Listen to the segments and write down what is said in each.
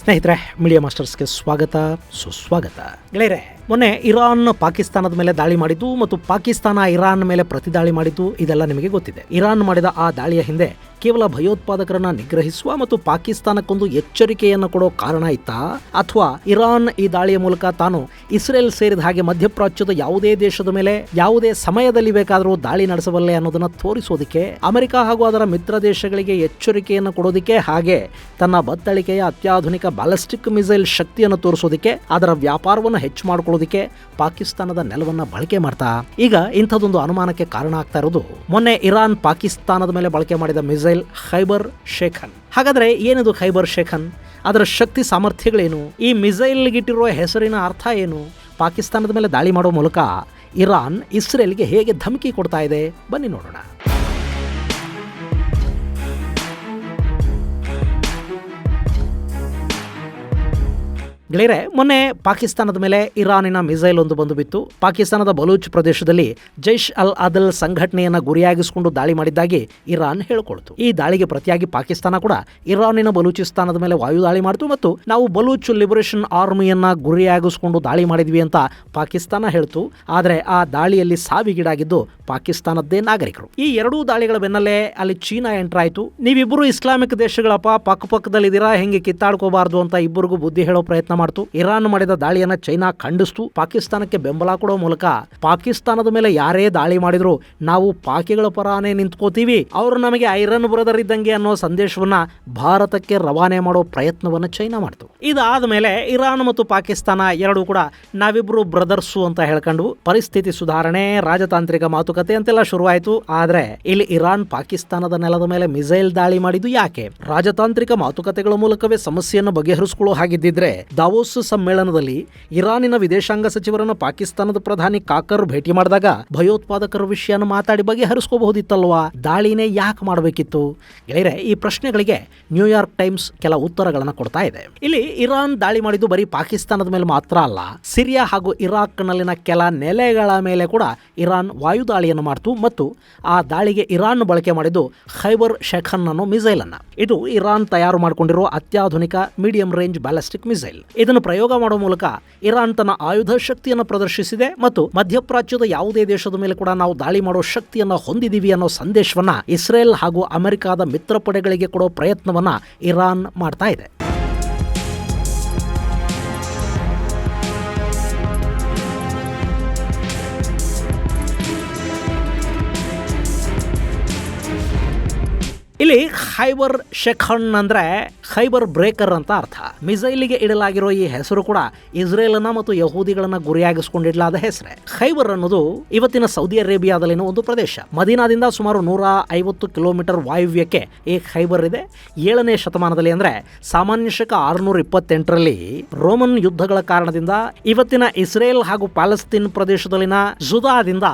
ಸ್ನೇಹಿತರೆ, ಮೀಡಿಯಾ ಮಾಸ್ಟರ್ಸ್ಗೆ ಸ್ವಾಗತ, ಸುಸ್ವಾಗತ. ಗೆಳೆಯರೆ, ಮೊನ್ನೆ ಇರಾನ್ ಪಾಕಿಸ್ತಾನದ ಮೇಲೆ ದಾಳಿ ಮಾಡಿದ್ದು ಮತ್ತು ಪಾಕಿಸ್ತಾನ ಇರಾನ್ ಮೇಲೆ ಪ್ರತಿ ದಾಳಿ ಮಾಡಿದ್ದು ಇದೆಲ್ಲ ನಿಮಗೆ ಗೊತ್ತಿದೆ. ಇರಾನ್ ಮಾಡಿದ ಆ ದಾಳಿಯ ಹಿಂದೆ ಕೇವಲ ಭಯೋತ್ಪಾದಕರನ್ನ ನಿಗ್ರಹಿಸುವ ಮತ್ತು ಪಾಕಿಸ್ತಾನಕ್ಕೊಂದು ಎಚ್ಚರಿಕೆಯನ್ನು ಕೊಡೋ ಕಾರಣ ಇತ್ತಾ, ಅಥವಾ ಇರಾನ್ ಈ ದಾಳಿಯ ಮೂಲಕ ತಾನು ಇಸ್ರೇಲ್ ಸೇರಿದ ಹಾಗೆ ಮಧ್ಯಪ್ರಾಚ್ಯದ ಯಾವುದೇ ದೇಶದ ಮೇಲೆ ಯಾವುದೇ ಸಮಯದಲ್ಲಿ ಬೇಕಾದರೂ ದಾಳಿ ನಡೆಸಬಲ್ಲೆ ಅನ್ನೋದನ್ನ ತೋರಿಸೋದಕ್ಕೆ, ಅಮೆರಿಕ ಹಾಗೂ ಅದರ ಮಿತ್ರ ದೇಶಗಳಿಗೆ ಎಚ್ಚರಿಕೆಯನ್ನು ಕೊಡೋದಕ್ಕೆ, ಹಾಗೆ ತನ್ನ ಬತ್ತಳಿಕೆಯ ಅತ್ಯಾಧುನಿಕ ಬ್ಯಾಲಿಸ್ಟಿಕ್ ಮಿಸೈಲ್ ಶಕ್ತಿಯನ್ನು ತೋರಿಸೋದಕ್ಕೆ, ಅದರ ವ್ಯಾಪಾರವನ್ನು ಹೆಚ್ಚು ಮಾಡಿಕೊಳ್ಳೋದಕ್ಕೆ ಪಾಕಿಸ್ತಾನದ ನೆಲವನ್ನ ಬಳಕೆ ಮಾಡ್ತಾ ಈಗ ಇಂಥದೊಂದು ಅನುಮಾನಕ್ಕೆ ಕಾರಣ ಆಗ್ತಾ ಇರೋದು ಮೊನ್ನೆ ಇರಾನ್ ಪಾಕಿಸ್ತಾನದ ಮೇಲೆ ಬಳಕೆ ಮಾಡಿದ ಮಿಸೈಲ್ ಖೈಬರ್ ಶೇಖನ್. ಹಾಗಾದ್ರೆ ಏನಿದು ಖೈಬರ್ ಶೇಖನ್? ಅದರ ಶಕ್ತಿ ಸಾಮರ್ಥ್ಯಗಳೇನು? ಈ ಮಿಸೈಲ್ಗಿಟ್ಟಿರುವ ಹೆಸರಿನ ಅರ್ಥ ಏನು? ಪಾಕಿಸ್ತಾನದ ಮೇಲೆ ದಾಳಿ ಮಾಡೋ ಮೂಲಕ ಇರಾನ್ ಇಸ್ರೇಲ್ಗೆ ಹೇಗೆ ಧಮಕಿ ಕೊಡ್ತಾ ಇದೆ? ಬನ್ನಿ ನೋಡೋಣ. ಗೆಳೆಯರೆ, ಮೊನ್ನೆ ಪಾಕಿಸ್ತಾನದ ಮೇಲೆ ಇರಾನಿನ ಮಿಸೈಲ್ ಒಂದು ಬಂದು ಬಿತ್ತು. ಪಾಕಿಸ್ತಾನದ ಬಲೂಚ್ ಪ್ರದೇಶದಲ್ಲಿ ಜೈಷ್ ಅಲ್ ಅದಲ್ ಸಂಘಟನೆಯನ್ನ ಗುರಿಯಾಗಿಸಿಕೊಂಡು ದಾಳಿ ಮಾಡಿದ್ದಾಗಿ ಇರಾನ್ ಹೇಳಿಕೊಳ್ತು. ಈ ದಾಳಿಗೆ ಪ್ರತಿಯಾಗಿ ಪಾಕಿಸ್ತಾನ ಕೂಡ ಇರಾನಿನ ಬಲೂಚಿಸ್ತಾನದ ಮೇಲೆ ವಾಯು ದಾಳಿ ಮಾಡಿತು ಮತ್ತು ನಾವು ಬಲೂಚ್ ಲಿಬರೇಷನ್ ಆರ್ಮಿಯನ್ನ ಗುರಿಯಾಗಿಸಿಕೊಂಡು ದಾಳಿ ಮಾಡಿದ್ವಿ ಅಂತ ಪಾಕಿಸ್ತಾನ ಹೇಳ್ತು. ಆದರೆ ಆ ದಾಳಿಯಲ್ಲಿ ಸಾವಿಗೀಡಾಗಿದ್ದು ಪಾಕಿಸ್ತಾನದ್ದೇ ನಾಗರಿಕರು. ಈ ಎರಡೂ ದಾಳಿಗಳ ಬೆನ್ನಲ್ಲೇ ಅಲ್ಲಿ ಚೀನಾ ಎಂಟರ್ ಆಯಿತು. ನೀವಿಬ್ಬರು ಇಸ್ಲಾಮಿಕ್ ದೇಶಗಳಪ್ಪ, ಪಕ್ಕದಲ್ಲಿದ್ದೀರಾ, ಹೆಂಗೆ ಕಿತ್ತಾಡ್ಕೋಬಾರ್ದು ಅಂತ ಇಬ್ಬರಿಗೂ ಬುದ್ಧಿ ಹೇಳೋ ಪ್ರಯತ್ನ ಮಾಡ್ತು. ಇರಾನ್ ಮಾಡಿದ ದಾಳಿಯನ್ನ ಚೈನಾ ಖಂಡಿಸ್ತು. ಪಾಕಿಸ್ತಾನಕ್ಕೆ ಬೆಂಬಲ ಕೊಡೋ ಮೂಲಕ ಪಾಕಿಸ್ತಾನದ ಮೇಲೆ ಯಾರೇ ದಾಳಿ ಮಾಡಿದ್ರು ನಾವು ಪಾಕಿಗಳ ಪರಾನೇ ನಿಂತ್ಕೋತೀವಿ, ಅವರು ನಮಗೆ ಐರನ್ ಬ್ರದರ್ ಇದ್ದಂಗೆ ಅನ್ನೋ ಸಂದೇಶವನ್ನ ಭಾರತಕ್ಕೆ ರವಾನೆ ಮಾಡೋ ಪ್ರಯತ್ನವನ್ನ ಚೈನಾ ಮಾಡ್ತು. ಇದಾದ ಮೇಲೆ ಇರಾನ್ ಮತ್ತು ಪಾಕಿಸ್ತಾನ ಎರಡೂ ಕೂಡ ನಾವಿಬ್ರು ಬ್ರದರ್ಸು ಅಂತ ಹೇಳ್ಕೊಂಡು ಪರಿಸ್ಥಿತಿ ಸುಧಾರಣೆ, ರಾಜತಾಂತ್ರಿಕ ಮಾತುಕತೆ ಅಂತೆಲ್ಲ ಶುರುವಾಯಿತು. ಆದ್ರೆ ಇಲ್ಲಿ ಇರಾನ್ ಪಾಕಿಸ್ತಾನದ ನೆಲದ ಮೇಲೆ ಮಿಸೈಲ್ ದಾಳಿ ಮಾಡಿದ್ದು ಯಾಕೆ? ರಾಜತಾಂತ್ರಿಕ ಮಾತುಕತೆಗಳ ಮೂಲಕವೇ ಸಮಸ್ಯೆಯನ್ನು ಬಗೆಹರಿಸಿಕೊಳ್ಳೋ ಹಾಗಿದ್ದಿದ್ರೆ ದಾವೋಸ್ ಸಮ್ಮೇಳನದಲ್ಲಿ ಇರಾನಿನ ವಿದೇಶಾಂಗ ಸಚಿವರನ್ನು ಪಾಕಿಸ್ತಾನದ ಪ್ರಧಾನಿ ಕಾಕರ್ ಭೇಟಿ ಮಾಡಿದಾಗ ಭಯೋತ್ಪಾದಕರ ವಿಷಯನ ಮಾತಾಡಿ ಬಗೆಹರಿಸ್ಕೋಬಹುದಿತ್ತಲ್ವಾ? ದಾಳಿನೇ ಯಾಕೆ ಮಾಡಬೇಕಿತ್ತು? ಗೆಳೆಯರೆ, ಈ ಪ್ರಶ್ನೆಗಳಿಗೆ ನ್ಯೂಯಾರ್ಕ್ ಟೈಮ್ಸ್ ಕೆಲ ಉತ್ತರಗಳನ್ನು ಕೊಡ್ತಾ ಇದೆ. ಇಲ್ಲಿ ಇರಾನ್ ದಾಳಿ ಮಾಡಿದ್ದು ಬರೀ ಪಾಕಿಸ್ತಾನದ ಮೇಲೆ ಮಾತ್ರ ಅಲ್ಲ, ಸಿರಿಯಾ ಹಾಗೂ ಇರಾಕ್ ನಲ್ಲಿನ ಕೆಲ ನೆಲೆಗಳ ಮೇಲೆ ಕೂಡ ಇರಾನ್ ವಾಯು ದಾಳಿಯನ್ನು ಮಾಡಿತು ಮತ್ತು ಆ ದಾಳಿಗೆ ಇರಾನ್ ಬಳಕೆ ಮಾಡಿದ್ದು ಖೈಬರ್ ಶೇಖನ್ ಅನ್ನೋ ಮಿಸೈಲ್ ಅನ್ನ. ಇದು ಇರಾನ್ ತಯಾರು ಮಾಡಿಕೊಂಡಿರೋ ಅತ್ಯಾಧುನಿಕ ಮೀಡಿಯಂ ರೇಂಜ್ ಬ್ಯಾಲಿಸ್ಟಿಕ್ ಮಿಸೈಲ್. ಇದನ್ನು ಪ್ರಯೋಗ ಮಾಡುವ ಮೂಲಕ ಇರಾನ್ ತನ್ನ ಆಯುಧ ಶಕ್ತಿಯನ್ನು ಪ್ರದರ್ಶಿಸಿದೆ ಮತ್ತು ಮಧ್ಯಪ್ರಾಚ್ಯದ ಯಾವುದೇ ದೇಶದ ಮೇಲೆ ಕೂಡ ನಾವು ದಾಳಿ ಮಾಡೋ ಶಕ್ತಿಯನ್ನು ಹೊಂದಿದ್ದೀವಿ ಅನ್ನೋ ಸಂದೇಶವನ್ನ ಇಸ್ರೇಲ್ ಹಾಗೂ ಅಮೆರಿಕದ ಮಿತ್ರ ಪಡೆಗಳಿಗೆ ಕೊಡೋ ಪ್ರಯತ್ನವನ್ನ ಇರಾನ್ ಮಾಡ್ತಾ ಇದೆ. ಇಲ್ಲಿ ಖೈಬರ್ ಶೇಖನ್ ಅಂದ್ರೆ ಖೈಬರ್ ಬ್ರೇಕರ್ ಅಂತ ಅರ್ಥ. ಮಿಸೈಲಿಗೆ ಇಡಲಾಗಿರೋ ಈ ಹೆಸರು ಕೂಡ ಇಸ್ರೇಲ್ನ ಮತ್ತು ಯಹೂದಿಗಳನ್ನ ಗುರಿಯಾಗಿಸಿಕೊಂಡಿಡಲಾದ ಹೆಸರೇ. ಖೈಬರ್ ಅನ್ನೋದು ಇವತ್ತಿನ ಸೌದಿ ಅರೇಬಿಯಾದಲ್ಲಿನ ಒಂದು ಪ್ರದೇಶ. ಮದೀನಾದಿಂದ ಸುಮಾರು 150 ಕಿಲೋಮೀಟರ್ ವಾಯುವ್ಯಕ್ಕೆ ಈ ಖೈಬರ್ ಇದೆ. 7ನೇ ಶತಮಾನದಲ್ಲಿ ಅಂದ್ರೆ ಸಾಮಾನ್ಯ ಶಕ 628ರಲ್ಲಿ ರೋಮನ್ ಯುದ್ಧಗಳ ಕಾರಣದಿಂದ ಇವತ್ತಿನ ಇಸ್ರೇಲ್ ಹಾಗೂ ಪ್ಯಾಲೆಸ್ತೀನ್ ಪ್ರದೇಶದಲ್ಲಿನ ಜುದಾದಿಂದ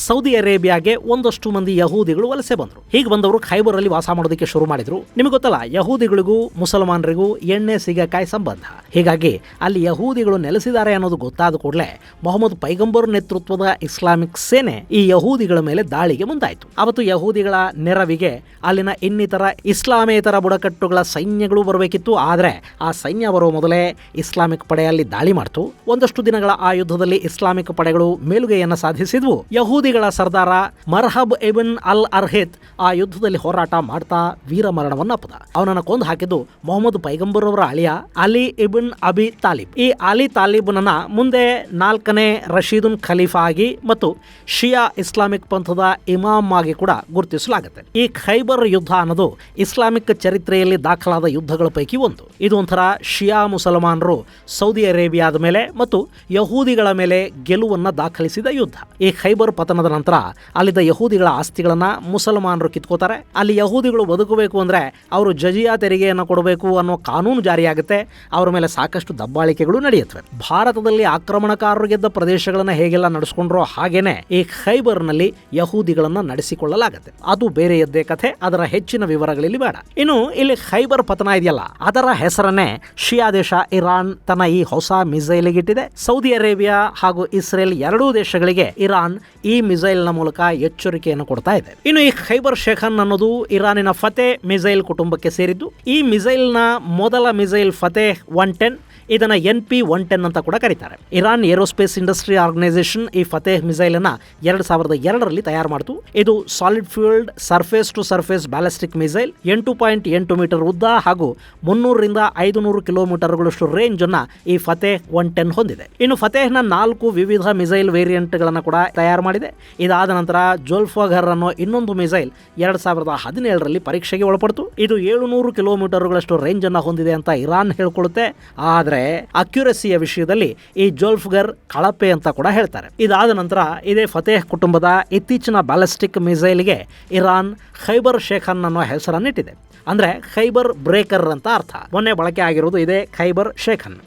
ಸೌದಿ ಅರೇಬಿಯಾಗೆ ಒಂದಷ್ಟು ಮಂದಿ ಯಹೂದಿಗಳು ವಲಸೆ ಬಂದರು. ಹೀಗೆ ಬಂದವರು ಖೈಬರ್ ಅಲ್ಲಿ ವಾಸ ಮಾಡೋದಕ್ಕೆ ಶುರು ಮಾಡಿದ್ರು. ನಿಮಗೆ ಗೊತ್ತಲ್ಲ, ಯಹೂದಿಗಳಿಗೂ ಮುಸಲ್ಮಾನರಿಗೂ ಎಣ್ಣೆ ಸಿಗಕಾಯಿ ಸಂಬಂಧ. ಹೀಗಾಗಿ ಅಲ್ಲಿ ಯಹೂದಿಗಳು ನೆಲೆಸಿದ್ದಾರೆ ಅನ್ನೋದು ಗೊತ್ತಾದ ಕೂಡಲೇ ಮೊಹಮ್ಮದ್ ಪೈಗಂಬರ್ ನೇತೃತ್ವದ ಇಸ್ಲಾಮಿಕ್ ಸೇನೆ ಈ ಯಹೂದಿಗಳ ಮೇಲೆ ದಾಳಿಗೆ ಮುಂದಾಯಿತು. ಅವತ್ತು ಯಹೂದಿಗಳ ನೆರವಿಗೆ ಅಲ್ಲಿನ ಇನ್ನಿತರ ಇಸ್ಲಾಮೇತರ ಬುಡಕಟ್ಟುಗಳ ಸೈನ್ಯಗಳು ಬರಬೇಕಿತ್ತು. ಆದರೆ ಆ ಸೈನ್ಯ ಬರೋ ಮೊದಲೇ ಇಸ್ಲಾಮಿಕ್ ಪಡೆ ಅಲ್ಲಿ ದಾಳಿ ಮಾಡ್ತು. ಒಂದಷ್ಟು ದಿನಗಳ ಆ ಯುದ್ಧದಲ್ಲಿ ಇಸ್ಲಾಮಿಕ್ ಪಡೆಗಳು ಮೇಲುಗೈಯನ್ನು ಸಾಧಿಸಿದ್ವು. ಯಹೂದಿಗಳ ಸರ್ದಾರ ಮರ್ಹಬ್ ಇಬ್ನ್ ಅಲ್ ಅರ್ಹಿತ್ ಆ ಯುದ್ಧದಲ್ಲಿ ಹೋರಾಟ ಮಾಡ್ತಾ ವೀರಮರಣವನ್ನು ಅಪ್ಪದ. ಅವನನ್ನು ಕೊಂದು ಹಾಕಿದ್ದು ಮೊಹಮ್ಮದ್ ಪೈಗಂಬರ್ ಅವರ ಅಳಿಯ ಅಲಿ ಇಬ್ನ್ ಅಬಿ ತಾಲಿಬ್. ಈ ಅಲಿ ತಾಲಿಬ್ನನ್ನ ಮುಂದೆ 4ನೇ ರಶೀದುನ್ ಖಲೀಫಾ ಆಗಿ ಮತ್ತು ಶಿಯಾ ಇಸ್ಲಾಮಿಕ್ ಪಂಥದ ಇಮಾಮ್ ಆಗಿ ಕೂಡ ಗುರುತಿಸಲಾಗುತ್ತೆ. ಈ ಖೈಬರ್ ಯುದ್ಧ ಅನ್ನೋದು ಇಸ್ಲಾಮಿಕ್ ಚರಿತ್ರೆಯಲ್ಲಿ ದಾಖಲಾದ ಯುದ್ಧಗಳ ಪೈಕಿ ಒಂದು. ಇದು ಒಂಥರ ಶಿಯಾ ಮುಸಲ್ಮಾನರು ಸೌದಿ ಅರೇಬಿಯಾದ ಮೇಲೆ ಮತ್ತು ಯಹೂದಿಗಳ ಮೇಲೆ ಗೆಲುವನ್ನ ದಾಖಲಿಸಿದ ಯುದ್ಧ. ಈ ಖೈಬರ್ ಪತನದ ನಂತರ ಅಲ್ಲಿದ್ದ ಯಹೂದಿಗಳ ಆಸ್ತಿಗಳನ್ನ ಮುಸಲ್ಮಾನರು ಕಿತ್ಕೋತಾರೆ. ಅಲ್ಲಿ ಯಹೂದಿಗಳು ಬದುಕಬೇಕು ಅಂದ್ರೆ ಅವರು ಜಜಿಯಾ ತೆರಿಗೆಯನ್ನು ಕೊಡಬೇಕು ಅನ್ನೋ ಕಾನೂನು ಜಾರಿಯಾಗುತ್ತೆ. ಅವರ ಮೇಲೆ ಸಾಕಷ್ಟು ದಬ್ಬಾಳಿಕೆಗಳು ನಡೆಯುತ್ತವೆ. ಭಾರತದಲ್ಲಿ ಆಕ್ರಮಣಕಾರರು ಗೆದ್ದ ಪ್ರದೇಶಗಳನ್ನ ಹೇಗೆಲ್ಲ ನಡೆಸಿಕೊಂಡ್ರೋ ಹಾಗೇನೆ ಈ ಖೈಬರ್ನಲ್ಲಿ ಯಹೂದಿಗಳನ್ನ ನಡೆಸಿಕೊಳ್ಳಲಾಗುತ್ತೆ. ಅದು ಬೇರೆಯದ್ದೇ ಕಥೆ, ಅದರ ಹೆಚ್ಚಿನ ವಿವರಗಳಲ್ಲಿ ಬೇಡ. ಇನ್ನು ಇಲ್ಲಿ ಖೈಬರ್ ಪತನ ಇದೆಯಲ್ಲ, ಅದರ ಹೆಸರನ್ನೇ ಶಿಯಾ ದೇಶ ಇರಾನ್ ತನ್ನ ಈ ಹೊಸ ಮಿಸೈಲ್ಗೆ ಇಟ್ಟಿದೆ. ಸೌದಿ ಅರೇಬಿಯಾ ಹಾಗೂ ಇಸ್ರೇಲ್ ಎರಡೂ ದೇಶಗಳಿಗೆ ಇರಾನ್ ಈ ಮಿಸೈಲ್ನ ಮೂಲಕ ಎಚ್ಚರಿಕೆಯನ್ನು ಕೊಡ್ತಾ ಇದೆ. ಇನ್ನು ಈ ಖೈಬರ್ ಶೇಖನ್ ಅನ್ನೋದು ಇರಾನಿನ ಫತೆ ಮಿಸೈಲ್ ಕುಟುಂಬಕ್ಕೆ ಸೇರಿದ್ದು. ಈ ಮಿಸೈಲ್ ಇಸ್ರೇಲ್ನ ಮೊದಲ ಮಿಸೈಲ್ ಫತೇಹ್ 110, ಇದನ್ನ NP-110 ಅಂತ ಕೂಡ ಕರೀತಾರೆ. ಇರಾನ್ ಏರೋಸ್ಪೇಸ್ ಇಂಡಸ್ಟ್ರಿ ಆರ್ಗನೈಸೇಷನ್ ಈ ಫತೇಹ್ ಮಿಸೈಲ್ ಅನ್ನ 2002ರಲ್ಲಿ ತಯಾರು ಮಾಡಿತು. ಇದು solid fuelled surface to surface ballistic missile, 8.8 metre ಉದ್ದ ಹಾಗೂ 300ರಿಂದ 500 ಕಿಲೋಮೀಟರ್ಗಳಷ್ಟು ರೇಂಜ್ ಅನ್ನ ಈ ಫತೇಹ್ 110 ಹೊಂದಿದೆ. ಇನ್ನು ಫತೇಹ್ನ 4 ವಿವಿಧ ಮಿಸೈಲ್ ವೇರಿಯಂಟ್ ಗಳನ್ನ ಕೂಡ ತಯಾರು ಮಾಡಿದೆ. ಇದಾದ ನಂತರ ಜುಲ್ಫಿಕರ್ ಅನ್ನೋ ಇನ್ನೊಂದು ಮಿಸೈಲ್ 2017ರಲ್ಲಿ ಪರೀಕ್ಷೆಗೆ ಒಳಪಡಿತು. ಇದು 700 ಕಿಲೋಮೀಟರ್ಗಳಷ್ಟು ರೇಂಜ್ ಅನ್ನ ಹೊಂದಿದೆ ಅಂತ ಇರಾನ್ ಹೇಳ್ಕೊಳ್ಳುತ್ತೆ. ಆದ್ರೆ ಅಕ್ಯುರಸಿಯ ವಿಷಯದಲ್ಲಿ ಈ ಜುಲ್ಫಿಕರ್ ಕಳಪೆ ಅಂತ ಕೂಡ ಹೇಳ್ತಾರೆ. ಇದಾದ ನಂತರ ಇದೇ ಫತೇಹ್ ಕುಟುಂಬದ ಇತ್ತೀಚಿನ ಬ್ಯಾಲಿಸ್ಟಿಕ್ ಮಿಸೈಲ್ಗೆ ಇರಾನ್ ಖೈಬರ್ ಶೇಖನ್ ಅನ್ನೋ ಹೆಸರನ್ನಿಟ್ಟಿದೆ. ಅಂದ್ರೆ ಖೈಬರ್ ಬ್ರೇಕರ್ ಅಂತ ಅರ್ಥ. ಮೊನ್ನೆ ಬಳಕೆ ಆಗಿರುವುದು ಇದೇ ಖೈಬರ್ ಶೇಖನ್.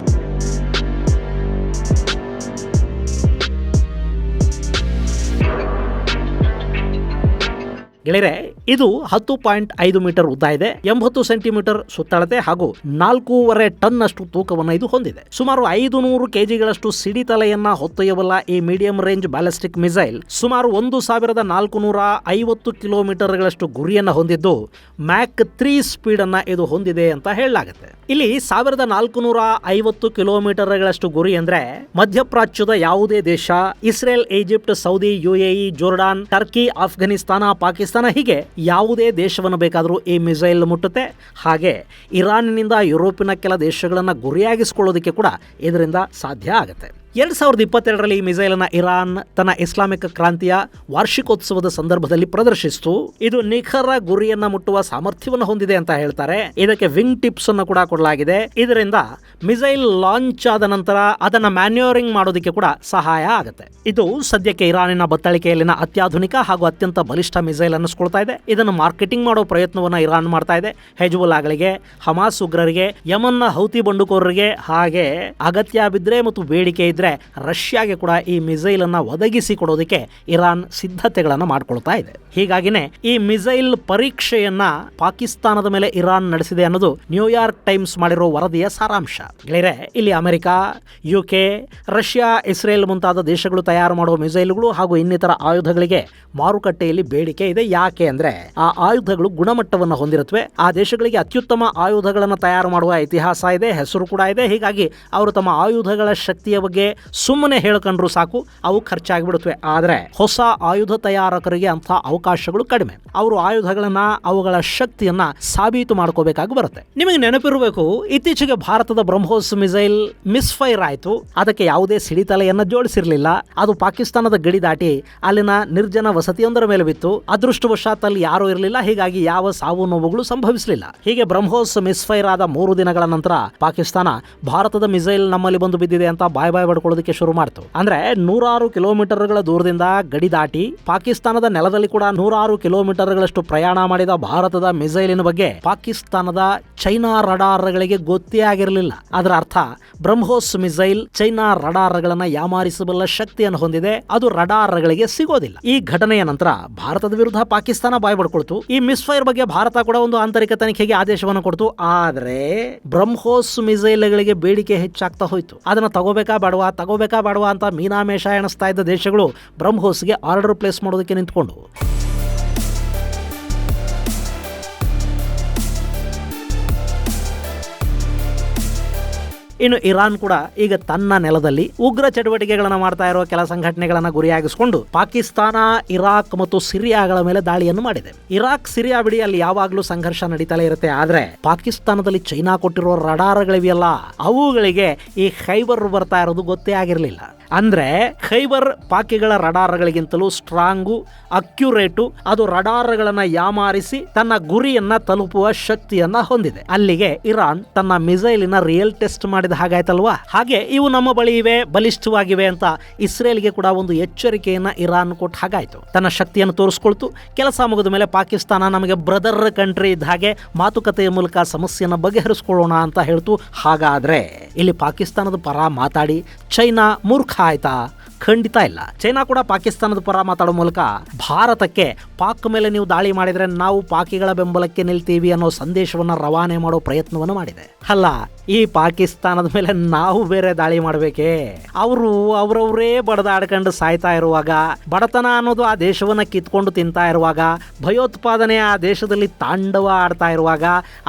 ಗೆಳೆಯರೆ, ಇದು 10.5 ಮೀಟರ್ ಉದ್ದ ಇದೆ, 80 ಸೆಂಟಿಮೀಟರ್ ಸುತ್ತಳತೆ ಹಾಗೂ 4.5 ಟನ್ ಅಷ್ಟು ತೂಕವನ್ನು ಇದು ಹೊಂದಿದೆ. ಸುಮಾರು 500 ಕೆಜಿಗಳಷ್ಟು ಸಿಡಿತಲೆಯನ್ನ ಹೊತ್ತೊಯ್ಯಬಲ್ಲ ಈ ಮೀಡಿಯಂ ರೇಂಜ್ ಬ್ಯಾಲಿಸ್ಟಿಕ್ ಮಿಸೈಲ್ ಸುಮಾರು 1450 ಕಿಲೋಮೀಟರ್ಗಳಷ್ಟು ಗುರಿಯನ್ನು ಹೊಂದಿದ್ದು ಮ್ಯಾಕ್ 3 ಸ್ಪೀಡ್ ಅನ್ನ ಇದು ಹೊಂದಿದೆ ಅಂತ ಹೇಳಲಾಗುತ್ತೆ. ಇಲ್ಲಿ 1450 ಕಿಲೋಮೀಟರ್ಗಳಷ್ಟು ಗುರಿ ಅಂದ್ರೆ ಮಧ್ಯಪ್ರಾಚ್ಯದ ಯಾವುದೇ ದೇಶ, Israel, Egypt, Saudi, UAE, Jordan, Turkey, Afghanistan, Pakistan ಹೀಗೆ ಯಾವುದೇ ದೇಶವನ್ನು ಬೇಕಾದರೂ ಈ ಮಿಸೈಲ್ ಮುಟ್ಟುತ್ತೆ. ಹಾಗೆ ಇರಾನ್ನಿಂದ ಯುರೋಪಿನ ಕೆಲ ದೇಶಗಳನ್ನು ಗುರಿಯಾಗಿಸಿಕೊಳ್ಳೋದಕ್ಕೆ ಕೂಡ ಇದರಿಂದ ಸಾಧ್ಯ ಆಗುತ್ತೆ. 2022ರಲ್ಲಿ ಈ ಮಿಸೈಲ್ ಅನ್ನ ಇರಾನ್ ತನ್ನ ಇಸ್ಲಾಮಿಕ್ ಕ್ರಾಂತಿಯ ವಾರ್ಷಿಕೋತ್ಸವದ ಸಂದರ್ಭದಲ್ಲಿ ಪ್ರದರ್ಶಿಸಿತು. ಇದು ನಿಖರ ಗುರಿಯನ್ನ ಮುಟ್ಟುವ ಸಾಮರ್ಥ್ಯವನ್ನು ಹೊಂದಿದೆ ಅಂತ ಹೇಳ್ತಾರೆ. ಇದಕ್ಕೆ ವಿಂಗ್ ಟಿಪ್ಸ್ ಅನ್ನು ಕೂಡ ಕೊಡಲಾಗಿದೆ. ಇದರಿಂದ ಮಿಸೈಲ್ ಲಾಂಚ್ ಆದ ನಂತರ ಅದನ್ನ ಮ್ಯಾನ್ಯೂರಿಂಗ್ ಮಾಡೋದಕ್ಕೆ ಕೂಡ ಸಹಾಯ ಆಗುತ್ತೆ. ಇದು ಸದ್ಯಕ್ಕೆ ಇರಾನಿನ ಬತ್ತಳಿಕೆಯಲ್ಲಿನ ಅತ್ಯಾಧುನಿಕ ಹಾಗೂ ಅತ್ಯಂತ ಬಲಿಷ್ಠ ಮಿಸೈಲ್ ಅನ್ನಿಸ್ಕೊಳ್ತಾ ಇದೆ. ಇದನ್ನು ಮಾರ್ಕೆಟಿಂಗ್ ಮಾಡೋ ಪ್ರಯತ್ನವನ್ನ ಇರಾನ್ ಮಾಡ್ತಾ ಇದೆ. ಹೆಜ್ಬುಲ್ಲಾಗಳಿಗೆ, ಹಮಾಸ್ ಉಗ್ರರಿಗೆ, ಯಮನ್ನ ಹೌತಿ ಬಂಡುಕೋರರಿಗೆ, ಹಾಗೆ ಅಗತ್ಯ ಬಿದ್ದರೆ ಮತ್ತು ಬೇಡಿಕೆ ಇದ್ರೆ ರಷ್ಯಾಗೆ ಕೂಡ ಈ ಮಿಸೈಲ್ ಅನ್ನ ಒದಗಿಸಿ ಕೊಡೋದಕ್ಕೆ ಇರಾನ್ ಸಿದ್ಧತೆಗಳನ್ನು ಮಾಡಿಕೊಳ್ತಾ ಇದೆ. ಹೀಗಾಗಿನೇ ಈ ಮಿಸೈಲ್ ಪರೀಕ್ಷೆಯನ್ನ ಪಾಕಿಸ್ತಾನದ ಮೇಲೆ ಇರಾನ್ ನಡೆಸಿದೆ ಅನ್ನೋದು ನ್ಯೂಯಾರ್ಕ್ ಟೈಮ್ಸ್ ಮಾಡಿರೋ ವರದಿಯ ಸಾರಾಂಶ. ಗೆಳೆಯರೆ, ಇಲ್ಲಿ ಅಮೆರಿಕ, UK, ರಷ್ಯಾ, ಇಸ್ರೇಲ್ ಮುಂತಾದ ದೇಶಗಳು ತಯಾರು ಮಾಡುವ ಮಿಸೈಲ್ಗಳು ಹಾಗೂ ಇನ್ನಿತರ ಆಯುಧಗಳಿಗೆ ಮಾರುಕಟ್ಟೆಯಲ್ಲಿ ಬೇಡಿಕೆ ಇದೆ. ಯಾಕೆ ಅಂದ್ರೆ ಆ ಆಯುಧಗಳು ಗುಣಮಟ್ಟವನ್ನು ಹೊಂದಿರುತ್ತವೆ. ಆ ದೇಶಗಳಿಗೆ ಅತ್ಯುತ್ತಮ ಆಯುಧಗಳನ್ನು ತಯಾರು ಮಾಡುವ ಇತಿಹಾಸ ಇದೆ, ಹೆಸರು ಕೂಡ ಇದೆ. ಹೀಗಾಗಿ ಅವರು ತಮ್ಮ ಆಯುಧಗಳ ಶಕ್ತಿಯ ಬಗ್ಗೆ ಸುಮ್ಮನೆ ಹೇಳ್ಕೊಂಡ್ರು ಸಾಕು, ಅವು ಖರ್ಚಾಗಿಬಿಡುತ್ತವೆ. ಆದರೆ ಹೊಸ ಆಯುಧ ತಯಾರಕರಿಗೆ ಅಂಥ ಅವಕಾಶಗಳು ಕಡಿಮೆ. ಅವರು ಆಯುಧಗಳನ್ನ, ಅವುಗಳ ಶಕ್ತಿಯನ್ನ ಸಾಬೀತು ಮಾಡ್ಕೋಬೇಕಾಗಿ ಬರುತ್ತೆ. ನಿಮಗೆ ನೆನಪಿರಬೇಕು, ಇತ್ತೀಚೆಗೆ ಭಾರತದ ಬ್ರಹ್ಮೋಸ್ ಮಿಸೈಲ್ ಮಿಸ್ಫೈರ್ ಆಯಿತು. ಅದಕ್ಕೆ ಯಾವುದೇ ಸಿಡಿತಲೆಯನ್ನ ಜೋಡಿಸಿರಲಿಲ್ಲ. ಅದು ಪಾಕಿಸ್ತಾನದ ಗಡಿ ದಾಟಿ ಅಲ್ಲಿನ ನಿರ್ಜನ ವಸತಿಯೊಂದರ ಮೇಲೆ ಬಿತ್ತು. ಅದೃಷ್ಟವಶಾತ್ ಅಲ್ಲಿ ಯಾರೂ ಇರಲಿಲ್ಲ. ಹೀಗಾಗಿ ಯಾವ ಸಾವು ನೋವುಗಳು ಸಂಭವಿಸಲಿಲ್ಲ. ಹೀಗೆ ಬ್ರಹ್ಮೋಸ್ ಮಿಸ್ಫೈರ್ ಆದ 3 ದಿನಗಳ ನಂತರ ಪಾಕಿಸ್ತಾನ ಭಾರತದ ಮಿಸೈಲ್ ನಮ್ಮಲ್ಲಿ ಬಂದು ಬಿದ್ದಿದೆ ಅಂತ ಬಾಯ್ ಬಡ್ಕೊಳ್ಳೋದಕ್ಕೆ ಶುರು ಮಾಡ್ತು. ಅಂದ್ರೆ 100 ಕಿಲೋಮೀಟರ್ಗಳ ದೂರದಿಂದ ಗಡಿ ದಾಟಿ ಪಾಕಿಸ್ತಾನದ ನೆಲದಲ್ಲಿ ಕೂಡ 100 ಕಿಲೋಮೀಟರ್ಗಳಷ್ಟು ಪ್ರಯಾಣ ಮಾಡಿದ ಭಾರತದ ಮಿಸೈಲಿನ ಬಗ್ಗೆ ಪಾಕಿಸ್ತಾನದ ಚೈನಾ ರಡಾರ್ಗಳಿಗೆ ಗೊತ್ತೇ ಆಗಿರಲಿಲ್ಲ. ಅದರ ಅರ್ಥ ಬ್ರಹ್ಮೋಸ್ ಮಿಸೈಲ್ ಚೈನಾ ರಡಾರ್ಗಳನ್ನ ಯಾಮಾರಿಸಬಲ್ಲ ಶಕ್ತಿಯನ್ನು ಹೊಂದಿದೆ. ಅದು ರಡಾರ್ಗಳಿಗೆ ಸಿಗೋದಿಲ್ಲ. ಈ ಘಟನೆಯ ನಂತರ ಭಾರತದ ವಿರುದ್ಧ ಪಾಕಿಸ್ತಾನ ಬಾಯ್ ಬಡ್ಕೊಳ್ತು. ಈ ಮಿಸ್ಫೈರ್ ಬಗ್ಗೆ ಭಾರತ ಕೂಡ ಒಂದು ಆಂತರಿಕ ತನಿಖೆಗೆ ಆದೇಶವನ್ನು ಕೊಡ್ತು. ಆದ್ರೆ ಬ್ರಹ್ಮೋಸ್ ಮಿಸೈಲ್ಗಳಿಗೆ ಬೇಡಿಕೆ ಹೆಚ್ಚಾಗ್ತಾ ಹೋಯ್ತು. ಅದನ್ನ ತಗೋಬೇಕಾ ಬೇಡವಾ ಅಂತ ಮೀನಾಮೇಷ ಎಣಿಸ್ತಾ ಇದ್ದ ದೇಶಗಳು ಬ್ರಹ್ಮೋಸ್ಗೆ ಆರ್ಡರ್ ಪ್ಲೇಸ್ ಮಾಡೋದಕ್ಕೆ ನಿಂತ್ಕೊಂಡು. ಇನ್ನು ಇರಾನ್ ಕೂಡ ಈಗ ತನ್ನ ನೆಲದಲ್ಲಿ ಉಗ್ರ ಚಟುವಟಿಕೆಗಳನ್ನು ಮಾಡ್ತಾ ಇರೋ ಕೆಲ ಸಂಘಟನೆಗಳನ್ನು ಗುರಿಯಾಗಿಸಿಕೊಂಡು ಪಾಕಿಸ್ತಾನ, ಇರಾಕ್ ಮತ್ತು ಸಿರಿಯಾಗಳ ಮೇಲೆ ದಾಳಿಯನ್ನು ಮಾಡಿದೆ. ಇರಾಕ್, ಸಿರಿಯಾ ಬಿಡಿ, ಅಲ್ಲಿ ಯಾವಾಗಲೂ ಸಂಘರ್ಷ ನಡೀತಲೇ ಇರುತ್ತೆ. ಆದ್ರೆ ಪಾಕಿಸ್ತಾನದಲ್ಲಿ ಚೈನಾ ಕೊಟ್ಟಿರೋ ರಡಾರ್ಗಳಿವೆಯಲ್ಲ, ಅವುಗಳಿಗೆ ಈ ಖೈಬರ್ ಬರ್ತಾ ಇರೋದು ಗೊತ್ತೇ ಆಗಿರಲಿಲ್ಲ. ಅಂದ್ರೆ ಖೈಬರ್ ಪಾಕಿಗಳ ರಡಾರ್ಗಳಿಗಿಂತಲೂ ಸ್ಟ್ರಾಂಗು, ಅಕ್ಯುರೇಟು, ಅದು ರಡಾರ್ಗಳನ್ನ ಯಾಮಾರಿಸಿ ತನ್ನ ಗುರಿಯನ್ನ ತಲುಪುವ ಶಕ್ತಿಯನ್ನ ಹೊಂದಿದೆ. ಅಲ್ಲಿಗೆ ಇರಾನ್ ತನ್ನ ಮಿಸೈಲಿನ ರಿಯಲ್ ಟೆಸ್ಟ್ ಮಾಡಿದ ಹಾಗಾಯ್ತಲ್ವಾ. ಹಾಗೆ ಇವು ನಮ್ಮ ಬಳಿ ಇವೆ, ಬಲಿಷ್ಠವಾಗಿವೆ ಅಂತ ಇಸ್ರೇಲ್ಗೆ ಕೂಡ ಒಂದು ಎಚ್ಚರಿಕೆಯನ್ನ ಇರಾನ್ ಕೊಟ್ಟ ಹಾಗಾಯ್ತು. ತನ್ನ ಶಕ್ತಿಯನ್ನು ತೋರಿಸ್ಕೊಳ್ತು. ಕೆಲಸ ಮುಗಿದ ಮೇಲೆ ಪಾಕಿಸ್ತಾನ ನಮಗೆ ಬ್ರದರ್ ಕಂಟ್ರಿ ಇದ್ದ ಹಾಗೆ ಮಾತುಕತೆಯ ಮೂಲಕ ಸಮಸ್ಯೆಯನ್ನು ಬಗೆಹರಿಸ್ಕೊಳ್ಳೋಣ ಅಂತ ಹೇಳ್ತು. ಹಾಗಾದ್ರೆ ಇಲ್ಲಿ ಪಾಕಿಸ್ತಾನದ ಪರ ಮಾತಾಡಿ ಚೈನಾ ಮೂರ್ಖ ಆಯ್ತಾ? ಖಂಡಿತ ಇಲ್ಲ. ಚೈನಾ ಕೂಡ ಪಾಕಿಸ್ತಾನದ ಪರ ಮಾತಾಡೋ ಮೂಲಕ ಭಾರತಕ್ಕೆ ಪಾಕ್ ಮೇಲೆ ನೀವು ದಾಳಿ ಮಾಡಿದ್ರೆ ನಾವು ಪಾಕಿಗಳ ಬೆಂಬಲಕ್ಕೆ ನಿಲ್ತೀವಿ ಅನ್ನೋ ಸಂದೇಶವನ್ನ ರವಾನೆ ಮಾಡೋ ಪ್ರಯತ್ನವನ್ನು ಮಾಡಿದೆ. ಅಲ್ಲ, ಈ ಪಾಕಿಸ್ತಾನದ ಮೇಲೆ ನಾವು ಬೇರೆ ದಾಳಿ ಮಾಡಬೇಕೇ? ಅವರು ಅವರವರೇ ಬಡದಾಡ್ಕೊಂಡು ಸಾಯ್ತಾ ಇರುವಾಗ, ಬಡತನ ಅನ್ನೋದು ಆ ದೇಶವನ್ನ ಕಿತ್ಕೊಂಡು ತಿಂತಾ ಇರುವಾಗ, ಭಯೋತ್ಪಾದನೆ ಆ ದೇಶದಲ್ಲಿ ತಾಂಡವ ಆಡ್ತಾ ಇರುವಾಗ,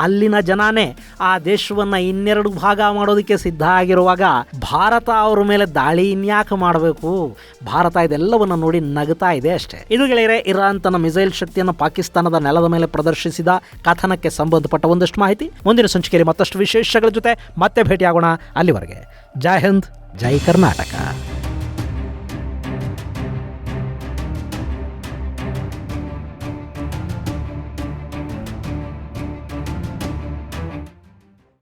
ಅಲ್ಲಿನ ಜನನೇ ಆ ದೇಶವನ್ನ ಇನ್ನೆರಡು ಭಾಗ ಮಾಡೋದಕ್ಕೆ ಸಿದ್ಧ ಆಗಿರುವಾಗ ಭಾರತ ಅವ್ರ ಮೇಲೆ ದಾಳಿ ಇನ್ಯಾಕೆ ಮಾಡಬೇಕು? ಭಾರತ ಇದೆಲ್ಲವನ್ನ ನೋಡಿ ನಗುತ್ತಾ ಇದೆ ಅಷ್ಟೇ. ಇದು ಗೆಳೆಯರೆ, ಇರಾನ್ ತನ್ನ ಮಿಸೈಲ್ ಶಕ್ತಿಯನ್ನು ಪಾಕಿಸ್ತಾನದ ನೆಲದ ಮೇಲೆ ಪ್ರದರ್ಶಿಸಿದ ಕಥನಕ್ಕೆ ಸಂಬಂಧಪಟ್ಟ ಒಂದಷ್ಟು ಮಾಹಿತಿ. ಮುಂದಿನ ಸಂಚಿಕೆಯಲ್ಲಿ ಮತ್ತಷ್ಟು ವಿಶೇಷಗಳ ಜೊತೆ ಮತ್ತೆ ಭೇಟಿಯಾಗೋಣ. ಅಲ್ಲಿವರೆಗೆ ಜೈ ಹಿಂದ್, ಜೈ ಕರ್ನಾಟಕ.